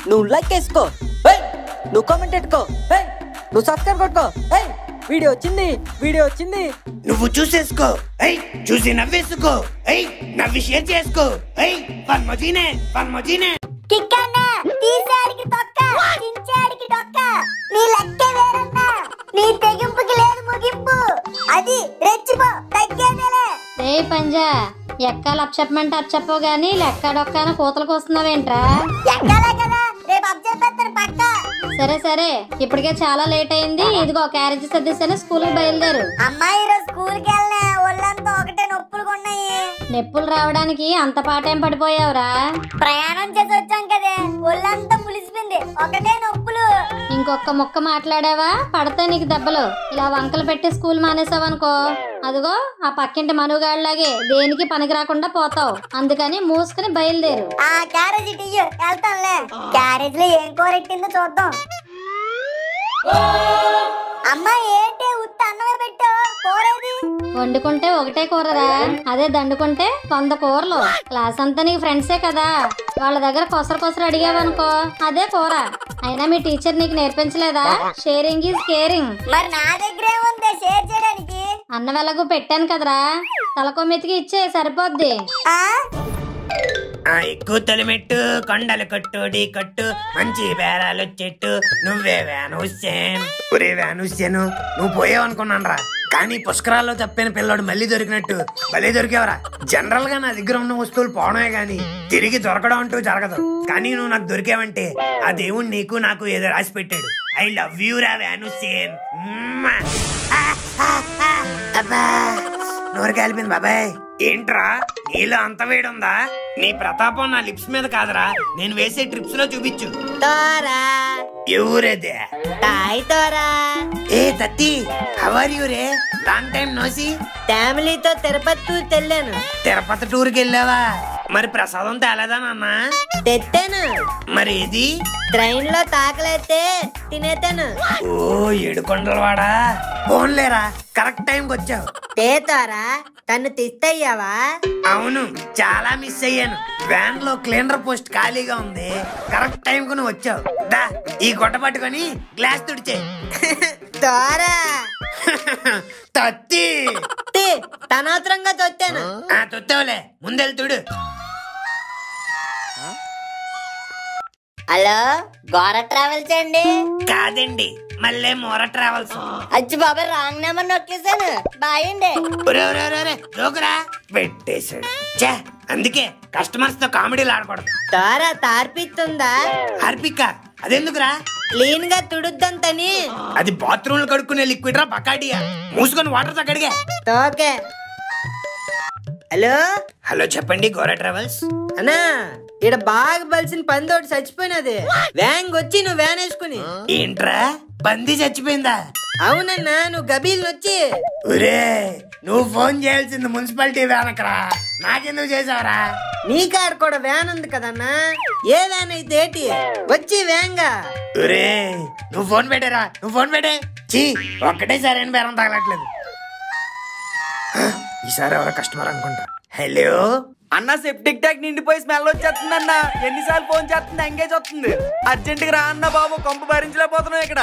నువ్వు లైక్ వేసుకో, నువ్వు కామెంట్ పెట్టుకో, నువ్వు సబ్స్క్రైబ్ కొట్టుకో. వీడియో వచ్చింది నువ్వు చూసేసుకో, చూసి నవ్వేసుకో, నవ్వి షేర్ చేసుకో. కిక్కన్నా తీసాడికి తొక్క, చించాడికి డొక్క. నీ లెక్కే వేరన్నా, నీ తెగింపుకి లేదు ముగింపు. అది రెచ్చిపో, తగ్గేదేలే. రే పంజా, ఎక్కాలి అప్పచెప్పమంటే అప్పచెప్పవు గానీ లెక్కడొక్కన కూతలకు వస్తున్నావేంట్రా? ఎక్కాలే కదా, రేపు అప్పచెప్పేస్తాను పక్క. సరే ఇప్పటికే చాలా లేట్ అయింది. ఇదిగో క్యారేజ్ సర్దిస్తాను, స్కూల్ కి బయలుదేరు. అమ్మాయి ఈరోజు స్కూల్ కి వెళ్ళినా ఒళ్ళంతా ఒకటే నొప్పులు ఉన్నాయి. నొప్పులు రావడానికి అంత పాటేం పడిపోయావురా? ప్రయాణం చేసి వచ్చాం కదే, ఒళ్ళంతా పులిసిపోయింది, ఒకటే నొప్పులు. ఇంకొక ముక్క మాట్లాడావా పడతా నీకు దెబ్బలు. ఇలా వంకలు పెట్టి స్కూల్ మానేసావనుకో, అదిగో ఆ పక్కింటి మనుగాళ్ళలాగే దేనికి పనికి రాకుండా పోతావు. అందుకని మూసుకుని బయలుదేరు. ఆ క్యారేజ్ ఇయ్యు, వెళ్తానులే. క్యారేజ్ లో ఏం కూరెట్టిందో చూద్దాం. అమ్మా ఏంటి ఉత్త అన్నమే పెట్టు, కూరేది? వండుకుంటే ఒకటే కూరరా, అదే దండుకుంటే 100 కూరలు. క్లాస్ అంతా నీకు ఫ్రెండ్సే కదా, వాళ్ళ దగ్గర కొసరు అడిగావనుకో అదే కూర. అయినా మీ టీచర్ నీకు నేర్పించలేదా షేరింగ్ ఈజ్ కేరింగ్? మరి నా దగ్గర ఏముంది షేర్ చేయడానికి? అన్న వెలగు పెట్టాను కదరా, తలకో మెతికి ఇచ్చే సరిపోద్ది. ఎక్కువ తొలిమెట్టు, కొండలు కట్టు, ఢీ కట్టు, మంచి బేరాలు చెట్టు. నువ్వే వ్యాన్ హుస్సేన్. ఒరే వ్యాన్ హుస్సేన్, నువ్వు పోయావనుకున్నాను రా, కానీ పుష్కరాల్లో తప్పిన పిల్లోడు మళ్ళీ దొరికినట్టు భలే దొరికేవరా. జనరల్ గా నా దగ్గర ఉన్న వస్తువులు పోవడమే గాని తిరిగి దొరకడం అంటూ జరగదు. కానీ నువ్వు నాకు దొరికావంటే ఆ దేవుడు నీకు నాకు ఏదో రాసి పెట్టాడు. ఐ లవ్ యూ రా వ్యాన్ హుస్సేన్. నోరు కాలిపోయింది బాబాయ్. ఏంట్రా నీలో అంత వేడుందా? నీ ప్రతాపం నా లిప్స్ మీద కాదరా, నేను వేసే ట్రిప్స్ లో చూపించు. ఎవరేదే? ఏ తత్తి, హౌ ఆర్ యు రే? Long time no see. ఫ్యామిలీతో తిరుపతి టూర్ వెళ్ళాను. తిరుపతి టూర్కి వెళ్ళావా? మరి ప్రసాదం తేలేదా నాన్న? తెచ్చాను. మరి ఏది? ట్రైన్ లో తాకలేస్తే తినేతాను. ఓ ఏడుకొండలవాడా, ఫోన్లేరా కరెక్ట్ టైంకి వచ్చావు. తేతారా తను తిస్తయ్యావా? అవును, చాలా మిస్ అయ్యాను. వ్యాన్ లో క్లీనర్ పోస్ట్ ఖాళీగా ఉంది, కరెక్ట్ టైం కు నువ్వు వచ్చావు. దా ఈ గొట్ట పట్టుకొని గ్లాస్ తుడిచే. తత్తి తనాత్రంగా తొత్తాను. తొత్తావులే, ముందెళ్ళి తుడు. హలో, గోర ట్రావెల్స్ అండి? కాదండి, మళ్ళీ మోర ట్రావెల్స్. అచ్చి బాబాయ్, రాంగ్ నెంబర్ నొక్కేసాను. బాయ్ అండి. జోకురా పెట్టేశాడు. చే, అందుకే కస్టమర్స్ తో కామెడీలు ఆడకూడదు. తారా తార్పిస్తుందా? హార్పిక అదెందుకురా? క్లీన్ గా తుడుద్దంతని. అది బాత్రూమ్ లో కడుక్కునే లిక్విడ్ రా, బకాడియా. మూసుకొని వాటర్ తో కడిగా. ఓకే. హలో హలో, చెప్పండి గోరా ట్రావెల్స్. అన్నా, ఇక్కడ బాగా బలిసిన పందోటి చచ్చిపోయినది. వ్యాన్ వచ్చి నువ్వు వ్యాన్ వేసుకుని. ఏంట్రా పంది చచ్చిపోయిందా? అవునన్నా, నువ్వు గబీల్ వచ్చి. ఒరే, నువ్వు ఫోన్ చేయాల్సింది మున్సిపాలిటీ వ్యానకరా, నాకెందుకు చేసావరా? నీ కాడ కూడా వ్యాన్ ఉంది కదన్నా, ఏ వ్యాన్ అయితే ఏంటి, వచ్చి వ్యాన్గా. ఒరే నువ్వు ఫోన్ పెట్టారా, నువ్వు ఫోన్ పెట్టే. చీ, ఒక్కటే సరైన బేరం తగలట్లేదు. ఈసారి ఎవరో కస్టమర్ అనుకుంటా. హలో అన్న, సెప్టిక్ ట్యాంక్ నిండిపోయి స్మెల్ వచ్చేస్తుంది అన్న. ఎన్నిసార్లు ఫోన్ చేస్తుంది, ఎంగేజ్ వస్తుంది. అర్జెంట్ గా రా అన్న బాబు, కొంప భరించలేకపోతున్నావు ఇక్కడ.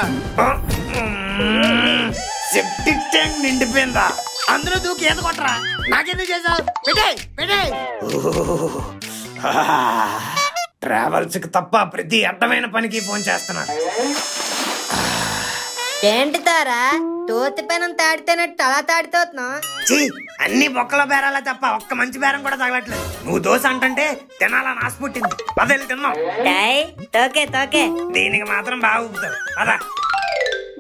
సెప్టిక్ ట్యాంక్ నిండిపోయిందా? అందులో దూకి ఏది కొట్టరా, నాకెందుకు చేసావు? పెట్టే పెట్టే. ట్రావెల్స్ కి తప్ప ప్రతి అడ్డమైన పనికి ఫోన్ చేస్తున్నాడు. ఏంటి తారా తోతి పెనం తాడితేనట్టు అలా తాడితోతున్నావు? అన్ని బొక్కల బేరాలే తప్ప ఒక్క మంచి బేరం కూడా తగలట్లేదు. నువ్వు దోశ అంటుంటే తినాలని ఆశ పుట్టింది, పదేళ్ళు తిన్నావు. దీనికి మాత్రం బాగా ఊపుతావు. పదా.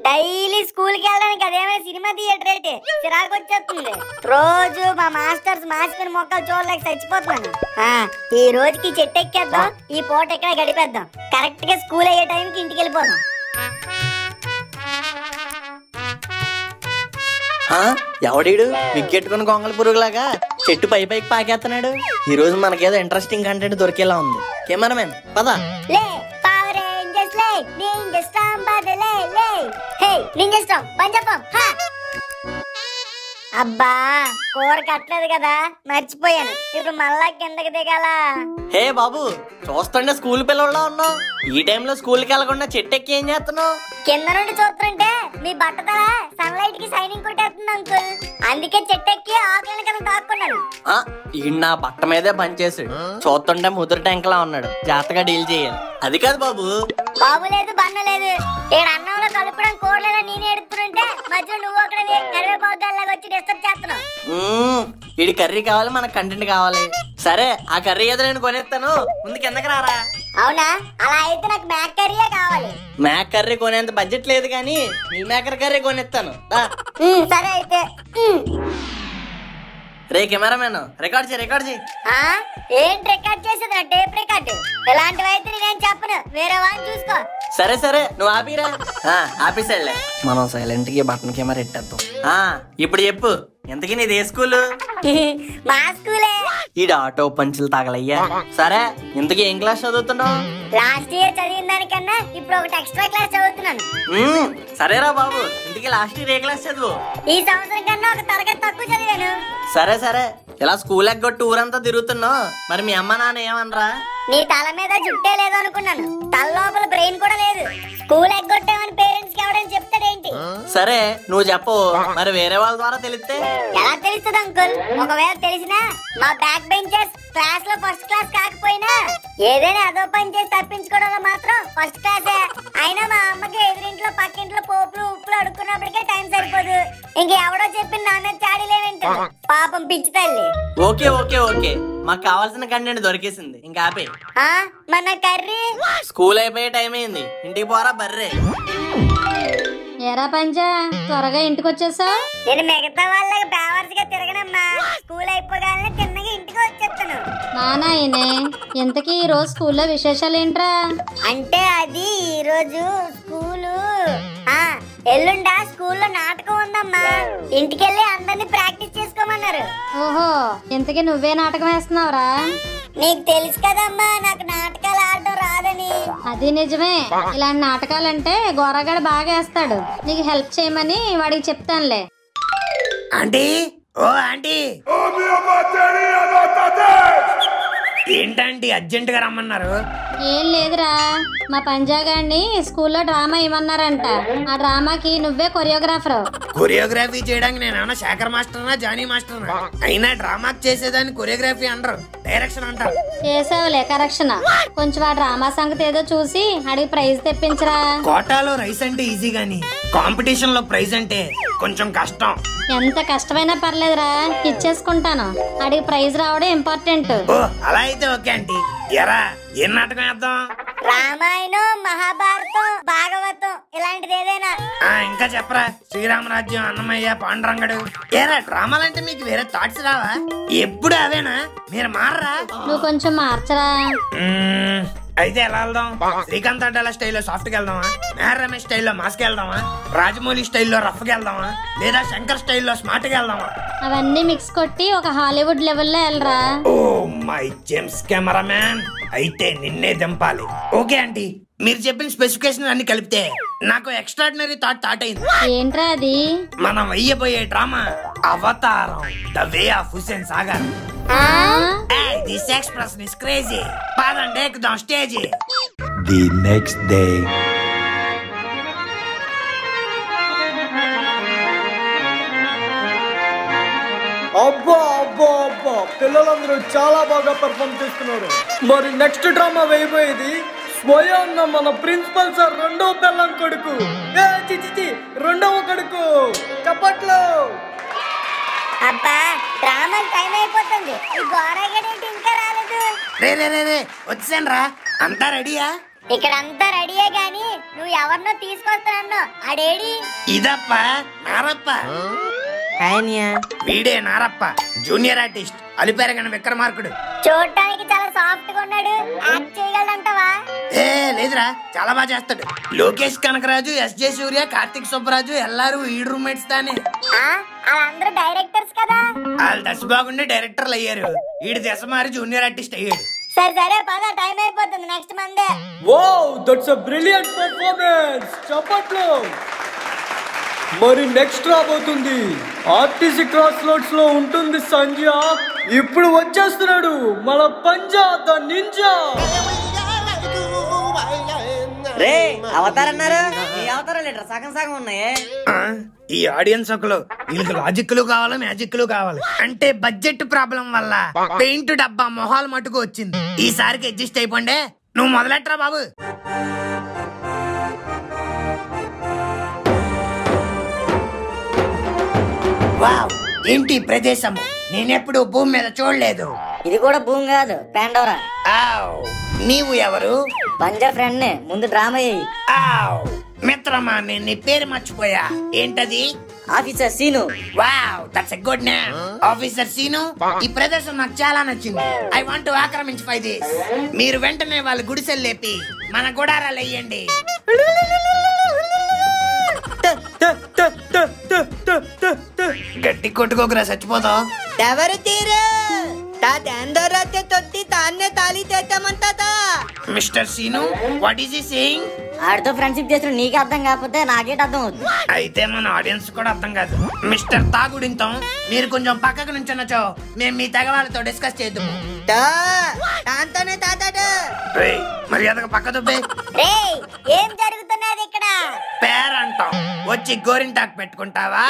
డైలీ స్కూల్ కి వెళ్ళడానికి అదేమైనా సినిమా థియేటర్ అయితే చిరాకు వచ్చేస్తుంది. రోజు మా మాస్టర్స్ మార్చిన మొక్కలు చూడలేక చచ్చిపోతున్నాను. ఈ రోజుకి చెట్టు ఎక్కేద్దాం, ఈ పూట ఎక్కడ గడిపేద్దాం. కరెక్ట్ గా స్కూల్ అయ్యే టైంకి ఇంటికి వెళ్ళిపోదాం. ఎవడీడు వికెట్టుకుని గొంగళ పురుగులాగా చెట్టు పైకి పాకేస్తున్నాడు. ఈ రోజు మనకేదో ఇంట్రెస్టింగ్ కంటెంట్ దొరికేలా ఉంది. కెమెరామెన్ పద. లే పవర్ రేంజర్స్ లే, నింజా స్టాంప్ బదలే లే. హే నింజా స్టాంప్ పంజపం. అబ్బా కూర కట్టలేదు కదా మర్చిపోయాను. ఇప్పుడు మళ్ళా కిందకి దిగాల. హే బాబు, చూస్తుంటే స్కూల్ పిల్లల్లో ఉన్నావు. ఈ టైంలో స్కూల్కి వెళ్ళకుండా చెట్టు ఎక్కి ఏం చేస్తున్నావు? కింద నుండి చూస్తుంటే మీ బట్టతల సన్లైట్ కి సైనింగ్ కొట్టేస్తుంది అంకుల్. అందుకే చెట్టెక్కి ఆకులను కదా దాక్కున్నాను. ఈ నా బట్ట మీదే పనిచేసాడు. చూస్తుంటే ముదురు ట్యాంక్ లా ఉన్నాడు. జాగ్రత్తగా డీల్ చేయాలి. అది కాదు బాబు. బాబు లేదు బన్న లేదు. ఇక్కడ అన్నంలో కలుపుడం కూరలేదా నేనే ఎడుతుంటే మధ్యలో నువ్వు అక్కడ కరివేపాకులాగా వచ్చి డిస్టర్బ్ చేస్తున్నావు. వీడి కర్రీ కావాలి, మనకు కంటెంట్ కావాలి. సరే, ఆ కర్రీ ఏదో నేను కొనేస్తాను. ముందు కిందకి రారా. అవునా? అలా అయితే నాకు మ్యాక్ కర్రీయే కావాలి. మ్యాక్ కర్రీ కొనేంత బడ్జెట్ లేదు కానీ మిల్ మేకర్ కర్రీ కొనేస్తాను. సరే అయితే. రే కెమెరామెన్, రికార్డ్ చేయి. ఏంటి రికార్డ్ చేసేది? నా టేప్ రికార్డ్. ఇలాంటివి అయితే నేను చెప్పను, వేరే వాళ్ళని చూసుకో. సరే నువ్వు ఆపిరా. ఆపేసాడులే. మనం సైలెంట్ కి బటన్ కెమెరా ఎట్టేద్దాం. ఇప్పుడు చెప్పు, ఎంతకీ నీది ఏ స్కూలు? మా స్కూలే. ఈడ ఆటో పంచులు తగలయ్యా. సరే, ఇంతకీ ఏం క్లాస్ చదువుతున్నావు? లాస్ట్ ఇయర్ చదివిన దానికన్నా ఇప్పుడు ఒకటి ఎక్స్ట్రా క్లాస్ చదువుతున్నాను. సరేరా బాబు, ఇంతకీ లాస్ట్ ఇయర్ ఏ క్లాస్ చదువు? ఈ సంవత్సరం కన్నా ఒక తరగతి తక్కువ చదివాను. సరే ఇలా స్కూల్ ఎగ్గొట్టి ఊరంతా తిరుగుతున్నావు. మరి మీ అమ్మ నాన్న ఏమనరా? నీ తల మీద జుట్టే లేదు అనుకున్నాను, తల లోపల బ్రెయిన్ కూడా లేదు. స్కూల్ ఎగ్గొట్టామని పేరెంట్స్ కి ఎవడని చెప్తాడేంటి? సరే నువ్వు చెప్పు, మరి వేరే వాళ్ళ ద్వారా తెలిస్తే? ఎలా తెలుస్తుంది అంకుల్? ఒకవేళ తెలిసినా మా బ్యాక్ బెంచర్స్ క్లాస్ లో ఫస్ట్ క్లాస్ కాకపోయినా ఏదైనా అదో పని చేసి తప్పించుకోవడంలో మాత్రం ఫస్ట్ క్లాసే. అయినా మా అమ్మకి ఎదురింట్లో పక్కింట్లో పోపులు ఉప్పులు అడుక్కున్నప్పటికే టైం సరిపోదు. ఇంకెవడో చెప్పి నా మీద చాడీలేవింటా. పాపం పిచ్చి తల్లి. ఓకే మాకు కావాల్సిన కంటెంట్ దొరికేసింది. ఇంకా ఆపే. మన కర్రీ. స్కూల్ అయిపోయే టైం అయింది, ఇంటికి పోరా బర్రే. ఏరా పంజా, త్వరగా ఇంటికి వచ్చేసా? నేను మిగతా వాళ్ళకి బ్యావర్స్ గా తిరగనమ్మా. స్కూల్ అయిపోగానే తిన్నగా ఇంటికి వచ్చేస్తాను. మా నాయనే, ఇంతకీ ఈ రోజు స్కూల్లో విశేషాలు ఏంట్రా? అంటే అది ఈ రోజు స్కూలు ఎల్లుండా స్కూల్లో నాటకం ఉందమ్మా. ఇంటికెళ్ళి అందరినీ ప్రాక్టీస్ చేసుకోమన్నారు. ఓహో, ఇంతకీ నువ్వే నాటకం వేస్తున్నావురా? నీకు తెలుసు కదమ్మా నాకు నాటకాలు ఆడడం రాదని. అది నిజమే. ఇలాంటి నాటకాలంటే గోరగాడు బాగా వేస్తాడు. నీకు హెల్ప్ చేయమని వాడికి చెప్తానులే. ఆంటీ, ఓ ఆంటీ, ఏంటంటే అర్జెంట్ గా రమ్మన్నారు? ఏం లేదురా, మా పంజాగాడిని స్కూల్లో డ్రామా ఇవ్వన్నారంట. ఆ డ్రామాకి నువ్వే కొరియోగ్రాఫర్. కొరియోగ్రఫీ చేయడానికి నేనేమన్నా శేఖర్ మాస్టర్నా జానీ మాస్టర్నా? అయినా డ్రామాకి చేసేదాన్ని కొరియోగ్రఫీ అంటారు, డైరెక్షన్ అంటారు. చేసావులే కరెక్షన్. కొంచెం ఆ డ్రామా సంగతి ఏదో చూసి అడిగి ప్రైజ్ తెప్పించరా. కోటాలో రైస్ అంటే ఈజీ గానీ కాంపిటీషన్ లో ప్రైజ్ అంటే కొంచెం కష్టం. ఎంత కష్టమైనా పర్లేదురా, ఇచ్చేసుకుంటాను. అడిగి ప్రైజ్ రావడం ఇంపార్టెంట్. ఓ అలా అయితే ఓకే ఆంటీ. ఎరా ఏం నాటకం వేద్దాం? రామాయణం, మహాభారతం, భాగవతం ఇలాంటిది ఏదైనా. ఇంకా చెప్పరా? శ్రీరామరాజ్యం, అన్నమయ్య, పాండురంగడు. ఏరా డ్రామాలంటే మీకు వేరే థాట్స్ రావా? ఎప్పుడు అవేనా? మీరు మారరా? నువ్వు కొంచెం మార్చరా. అయితే ఎలా వెళ్దాం? శ్రీకాంత్ అడ్డాల స్టైల్లో సాఫ్ట్ గా వెళ్దామా? మెహర్ రమేష్ స్టైల్లో మాస్కి వెళ్దామా? రాజమౌళి స్టైల్లో రఫ్ గా వెళ్దామా? లేదా శంకర్ స్టైల్లో స్మార్ట్ గా వెళ్దామా? అవన్నీ మిక్స్ కొట్టి ఒక హాలీవుడ్ లెవెల్లో వెళ్ళరా. ఓ మై జేమ్స్ కెమెరామ్యాన్, అయితే నిన్నే దింపాలి. ఓకే ఆంటీ, మీరు చెప్పిన స్పెసిఫికేషన్ అన్ని కలిపితే నాకు ఎక్స్ట్రాడినరీ థాట్ అయింది. ఏంట్రా అది? మనం వెయ్యబోయే డ్రామా అవతారం, the way of Hussain Sagar. This expression is crazy. పదండి ఎక్కుదాం స్టేజ్. The next day. అబ్బా పిల్లలందరూ చాలా బాగా పర్ఫామ్ చేస్తున్నారు. మరి నెక్స్ట్ డ్రామా వేయబోయేది స్వయాన్న మన ప్రిన్సిపల్ సార్ రెండవ పిల్లం కొడుకు. రెండవ కొడుకు. చప్పట్లు. అబ్బా డ్రామా టైం అయిపోతుంది. ఈ గోరగడేంటి ఇంకా రాలేదు? రే వచ్చాను రా. అంతా రెడీయా? ఇక్కడ అంతా రెడీయే గాని నువ్వు ఎవరినో తీసుకొస్తానన్నా అడేడి? ఇదప్ప నారప్ప. వీడే నారప్ప, జూనియర్ ఆర్టిస్ట్, అలిపెరగన విక్రమార్కుడు. చూడటానికి చాలా సాఫ్ట్ గా ఉన్నాడు. యాక్ట్ చేయగలడంటావా? లేదురా, చాలా బాగా చేస్తాడు. లోకేష్ కనకరాజు, ఎస్జే సూర్య, కార్తిక్ సుబ్బరాజు ఎల్లారు ఈ రూమ్మేట్స్ తానే. వాళ్ళందరూ డైరెక్టర్స్ కదా. వాళ్ళు దశ బాగుండి డైరెక్టర్లు అయ్యారు. ఈడు దశ మారి జూనియర్ ఆర్టిస్ట్ అయ్యాడు. సరే పద, టైం అయిపోతుంది. Next Monday. Wow, that's a brilliant performance. చప్పట్లు. మరి నెక్స్ట్ రాబోతుంది ఆర్టీసీ క్రాస్ రోడ్స్ లో ఉంటుంది సంజయ్. ఇప్పుడు వచ్చేస్తున్నాడు మన పంజా ద నింజా. రే అవతారన్నారు, ఈ అవతారాలు లీటర్ సగం సగం ఉన్నాయి. ఈ ఆడియన్స్ ఒకరు వీళ్ళకి లాజిక్లు కావాలి, మ్యాజిక్లు కావాలి. అంటే బడ్జెట్ ప్రాబ్లం వల్ల పెయింట్ డబ్బా మొహాలు మటుకు వచ్చింది. ఈసారికి అడ్జస్ట్ అయిపోండే. నువ్వు మొదలెట్టరా బాబు. వావ్, ఏంటి ప్రదేశం, నేనెప్పుడు భూమి మీద చూడలేదు. ఇది కూడా భూమి కాదు, పాండోరా. ఆవ్, నీవు ఎవరు? పంజా ఫ్రెండ్ నే, ముందు డ్రామా అయ్యి. ఆవ్, మిత్రమా నేను నీ పేరు మర్చిపోయా. ఏంటది? Officer Seenu. Wow, that's a good name. Officer Seenu, ఈ ప్రదేశం నాకు చాలా నచ్చింది. ఐ వాంట్ టు ఆక్రమించుకో దిస్. మీరు వెంటనే వాళ్ళ గుడిసెలు లేపి మన గుడారాలు వేయండి. గట్టి కొట్టుకోకరా, చచ్చిపోతావు. ఎవరు తీరు తొట్టి తాన్నే తాళి తెచ్చామంతా. Mister Seenu, what is he saying? ఆడితో ఫ్రెండ్షిప్ చేసిన నీకు అర్థం కాకపోతే నాకేట అర్థం అవుతుంది. అయితే మన ఆడియన్స్ కూడా అర్థం కాదు. మిస్టర్ తాగుడింతం, మీరు కొంచెం పక్కకు నుంచున్నచో మేము మీ తెగ వాళ్ళతో డిస్కస్ చేద్దాము. మర్యాదగా పక్క దుబ్బే. ఏం జరుగుతున్నది ఇక్కడ? పేరంటాం వచ్చి గోరింటాకు పెట్టుకుంటావా?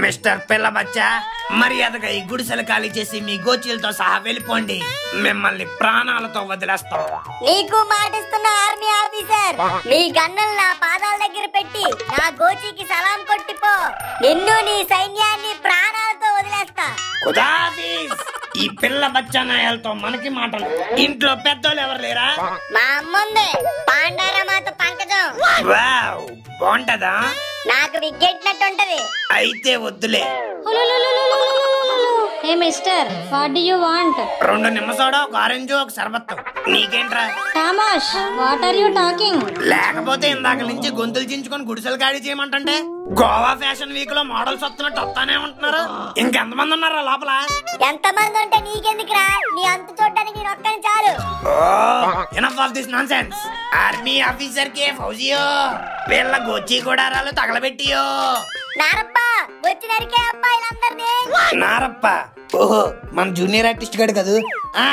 మిస్టర్ పిల్ల బచ్చా, మర్యాదగా ఈ గుడిసెలు ఖాళీ చేసి మీ గోచీలతో సహా వెళ్ళిపోండి. మిమ్మల్ని ప్రాణాలతో వదిలేస్తాం. నీకు మాటిస్తున్న ఆర్మీ ఆఫీసర్, నీ గన్నలు నా పాదాల దగ్గర పెట్టి నా గోచీకి సలాం కొట్టిపో. నిన్ను నీ సైన్యాన్ని ప్రాణాలతో వదిలేస్తా. ఖుదాఫీజ్. ఈ పిల్ల బచ్చా నాయాలతో మనకి మాటలు. ఇంట్లో పెద్దోళ్ళు ఎవరు లేరా? మా అమ్ముంది, పాండారమాత పంకజం. వావ్, బాగుంటదా? నాకు విగ్గెట్టినట్టుంటది. అయితే వద్దులే. Hey mister, what do you want? 2 నిమ్మసోడా, ఒక ఆరెంజ్, ఒక సర్బత్తు. నీకేంట్రా? తామాష్, వాట్ ఆర్ యు టాకింగ్? లేకపోతే ఇందాక నుంచి గొంతులు చించుకొని గుడిసెలు ఖాళీ చేయమంటే గోవా ఫ్యాషన్ వీక్ లో మోడల్స్ వస్తున్నట్టు వస్తానే ఉంటున్నారు. ఇంకెంతమంది ఉన్నారా లోపల? ఎంతమంది ఉంటే నీకెందుకురా? నీ అంత చూడడానికి నేను ఒక్కని చాలు. Enough of this nonsense. Army officer కే ఫౌజియో, వీళ్ళ గోచి గుడారాలు తగలబెట్టియో. నారప్ప వచ్చి నరికే అబ్బాయిలందరినీ. నారప్ప, ఓహో మన జూనియర్ ఆర్టిస్ట్ గడు కదూ.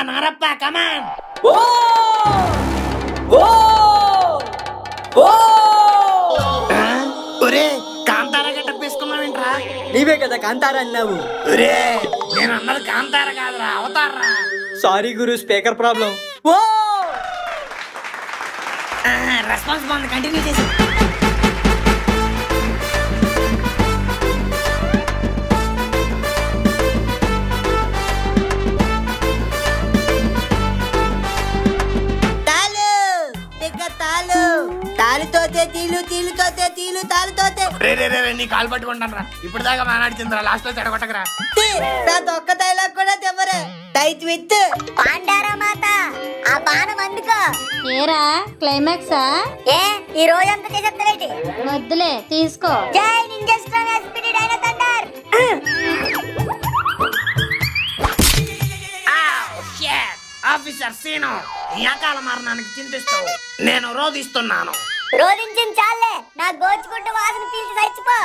నారప్ప కమాన్. ఒరే కాంతారా గెటప్ వేసుకున్నావేంట్రా? నీవే కదా కాంతారా అన్నావు. ఒరే నేను అన్నది కాంతారా కాదురా, అవతారా. సారీ గురు, స్పీకర్ ప్రాబ్లం. రెస్పాన్స్ బాగుంది, కంటిన్యూ చేసి. నీ కాలు పట్టుకుంటాను రా. ఇప్పుడు దాకా మాట్లాడుతుందిరా, లాస్ట్ లో చెడగొట్టకరా. ఒక్క డైలాగ్ కూడా తెవరే. టైట్ విత్ పాండారమాత, ఆ బాణం అందుకో. ఏరా క్లైమాక్సా? ఏ ఈ రోజంతా చేసేస్తావేంటి? వద్దులే, తీసుకో. జై ninja strong SPD dino thunder. Officer Seenu, ఈ అకాల మరణానికి చింతిస్తావు. నేను రోధిస్తున్నాను. రోధించిన చాలే, నా గోచుకుంటూ వాసన పీల్చి చచ్చిపో.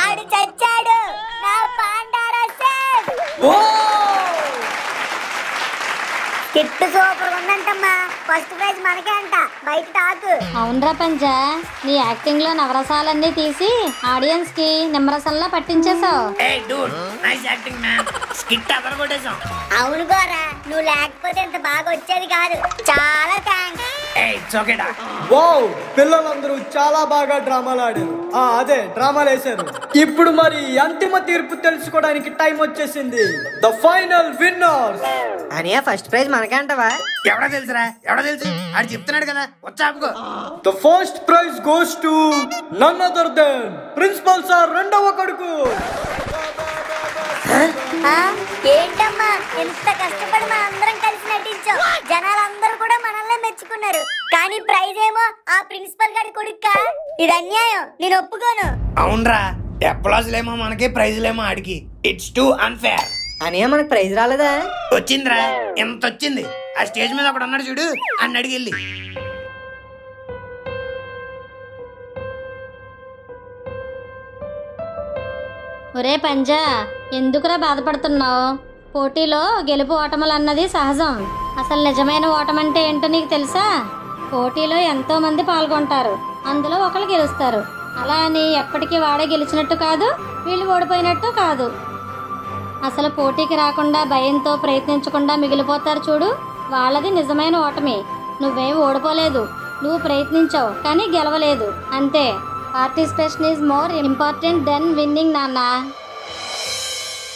ఆడు చచ్చాడు, నా పాండారా సేఫ్. కిట్టు సూపర్ ఉందంటమ్మా. ఫస్ట్ ప్రైజ్ మనకే అంట, బయట టాకు. అవునరా పంజా, నీ యాక్టింగ్ లో నవరసాలన్నీ తీసి ఆడియన్స్ కి నిమ్మరసంలా పట్టించేసావు. అవును గోరా, నువ్వు లేకపోతే ఇంత బాగా వచ్చేది కాదు. చాలా థ్యాంక్స్. వావ్, పిల్లలందరూ చాలా బాగా డ్రామాలు ఆడారు. అదే డ్రామాలు వేశారు. ఇప్పుడు మరి అంతిమ తీర్పు తెలుసుకోవడానికి టైం వచ్చేసింది. The final winners. అనియా ఫస్ట్ ప్రైజ్ మనకే అంటవా? ఎవడో తెలుసురా, ఎవడో తెలుసు, ఆడు చెప్తున్నాడు కదా, వచ్చాపుకో. The first prize goes to none other than principal sir రెండవ కొడుకు. ఏంటమ్మా ఎంత కష్టపడి మన అందరం కలిసి నటించాం. జనాలందరూ కూడా మనల్ని మెచ్చుకున్నారు. కానీ ప్రైజ్ ఏమో ఆ ప్రిన్సిపల్ గారి కొడుక్క. ఇది అన్యాయం, నేను ఒప్పుకోను. అవునరా, అప్లాజ్లేమో మనకి, ప్రైజ్లేమో ఆడికి. It's two unfair. అనియా మనకు ప్రైజ్ రాలేదా? వచ్చిందిరా, ఎంత వచ్చింది. ఆ స్టేజ్ మీద ఒకడు అన్నాడు చూడు, అన్న అడిగి వెళ్ళి. ఒరే పంజా, ఎందుకురా బాధపడుతున్నావు? పోటీలో గెలుపు ఓటములు అన్నది సహజం. అసలు నిజమైన ఓటమంటే ఏంటో నీకు తెలుసా? పోటీలో ఎంతో మంది పాల్గొంటారు, అందులో ఒకళ్ళు గెలుస్తారు. అలా అని ఎప్పటికీ వాడే గెలిచినట్టు కాదు, వీళ్ళు ఓడిపోయినట్టు కాదు. అసలు పోటీకి రాకుండా భయంతో ప్రయత్నించకుండా మిగిలిపోతారు చూడు, వాళ్ళది నిజమైన ఓటమి. నువ్వేం ఓడిపోలేదు, నువ్వు ప్రయత్నించావు కానీ గెలవలేదు, అంతే. Participation is more important than winning నాన్న.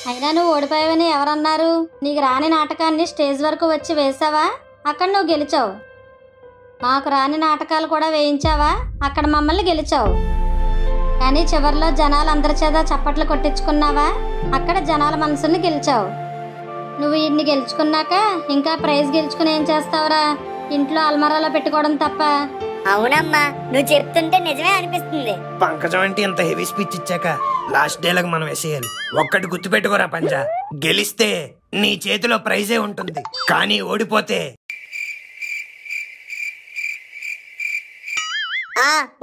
అయినా నువ్వు ఓడిపోయావని ఎవరన్నారు? నీకు రాని నాటకాన్ని స్టేజ్ వరకు వచ్చి వేసావా, అక్కడ నువ్వు గెలిచావు. మాకు రాని నాటకాలు కూడా వేయించావా, అక్కడ మమ్మల్ని గెలిచావు. కానీ చివరిలో జనాలందరి చేత చప్పట్లు కొట్టించుకున్నావా, అక్కడ జనాల మనసుని గెలిచావు. నువ్వు ఇన్ని గెలుచుకున్నాక ఇంకా ప్రైజ్ గెలుచుకుని ఏం చేస్తావురా? ఇంట్లో అల్మారాలో పెట్టుకోవడం తప్ప. అవునమ్మా, నువ్వు చెప్తుంటే నిజమే అనిపిస్తుంది. పంకజం అంటే ఇంత హెవీ స్పీచ్ ఇచ్చాక లాస్ట్ డేలకు మనం వేసేయాలి. ఒక్కటి గుర్తుపెట్టుకోరా పంజా, గెలిస్తే నీ చేతిలో ప్రైజే ఉంటుంది, కానీ ఓడిపోతే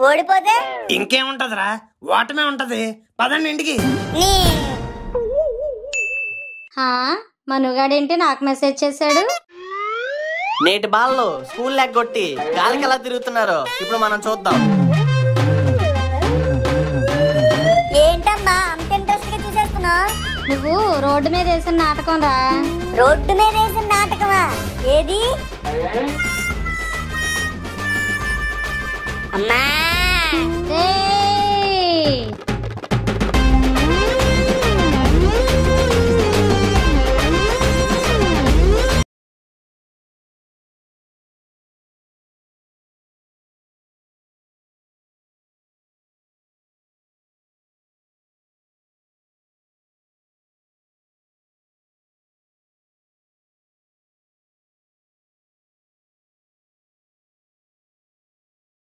ఓడిపోతే ఇంకేముంటదిరా, ఓటమే ఉంటది. పదండి ఇంటికి. మనుగాడేంటి నాకు మెసేజ్ చేశాడు? నేటి బాల్లో స్కూల్ లెగ్గొట్టి గాలికి ఎలా తిరుగుతున్నారో ఇప్పుడు మనం చూద్దాం. ఏంటమ్మా అంత ఇంట్రెస్ట్ గా చూసేస్తున్నావు? నువ్వు రోడ్డు మీద వేసిన నాటకం రా. రోడ్డు మీద వేసిన నాటకమా? ఏది అమ్మా?